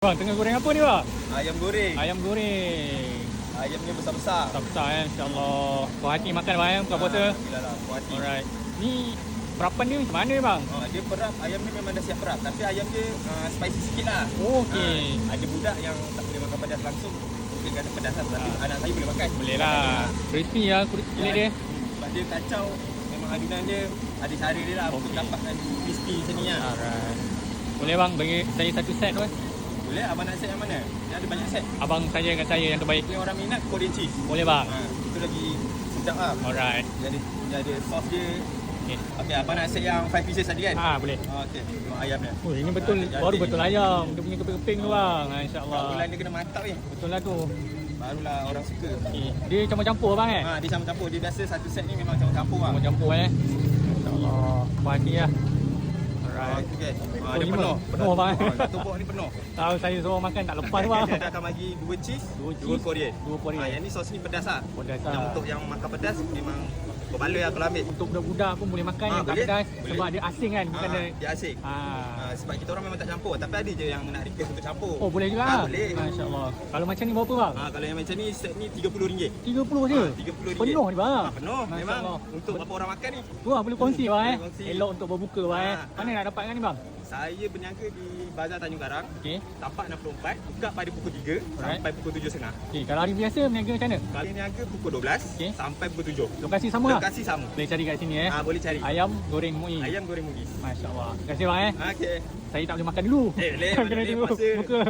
Bang, tengah goreng apa ni bang? Ayam goreng. Ayam goreng. Ayamnya besar-besar. Besar insyaAllah. Puas hati makan bang ayam buka puasa. Alhamdulillah lah, puas hati. Alright. Ni perapan dia macam mana bang? Dia perap, ayam ni memang dah siap perap. Tapi ayam dia spicy sikit lah. Oh, okey. Ada budak yang tak boleh makan pedas langsung. Mungkin kata pedas lah. Tapi anak saya boleh makan. Boleh lah. Crispy lah kulit dia. Sebab dia kacau. Memang adunan dia ada cara dia lah. Untuk dapatkan crispy macam ni lah. Alright. Boleh bang bagi saya satu set tu. Boleh, abang nak set yang mana? Dia ada banyak set. Abang saja dengan saya yang terbaik. Yang orang minat Korean cheese. Boleh bang? Itu lagi sedap lah. Alright. Dia ada sauce dia. Okay. Okey, abang nak set yang 5 pieces tadi kan? Boleh. Okey, tengok ayam dia. Oh, ini betul baru betul ayam. Dia punya keping-keping tu bang. InsyaAllah. Bulan dia kena mantap ni. Betul lah tu. Barulah orang suka. Okay. Dia campur-campur bang Dia campur-campur. Dia biasa satu set ni memang campur-campur lah. Campur-campur InsyaAllah. Puas hati lah. Alright. Okay. Oh, Dia penuh. Penuh bang. Tumpuk ni penuh. Tahu saya suruh makan tak lepas bang. Dia akan bagi 2 cheese, 2 Korean. 2 Korean. Yang ni sos ni pedas lah. Pedas lah. Yang untuk yang makan pedas memang berbaloi lah kalau ambil. Untuk budak-budak pun boleh makan yang tak boleh. pedas. Boleh. Sebab dia asing kan. Bukan Dia asing. Sebab kita orang memang tak campur. Tapi ada je yang nak request untuk campur. Oh boleh juga. Boleh. InsyaAllah. Kalau macam ni berapa bang? Kalau yang macam ni set ni RM30. 30 je? RM30. Penuh ni bang. Penuh. Memang untuk berapa orang makan ni. Tu lah boleh kongsi bang Boleh kongsi. Elok untuk berbuka bang Mana nak dapatkan ni bang? Saya berniaga di Bazar Tanjung Karang. Okey. Tapak 64. Buka pada pukul 3 sampai pukul 7.30. Okey, kalau hari biasa berniaga macam mana? Kali niaga pukul 12 sampai pukul 7. Lokasi sama lah? Lokasi sama. Boleh cari kat sini Boleh cari. Ayam goreng Muiz. Ayam goreng Mugis. Masya Allah. Terima kasih bang Okey. Saya tak boleh makan dulu. Boleh. Kena tunggu Puasa. buka.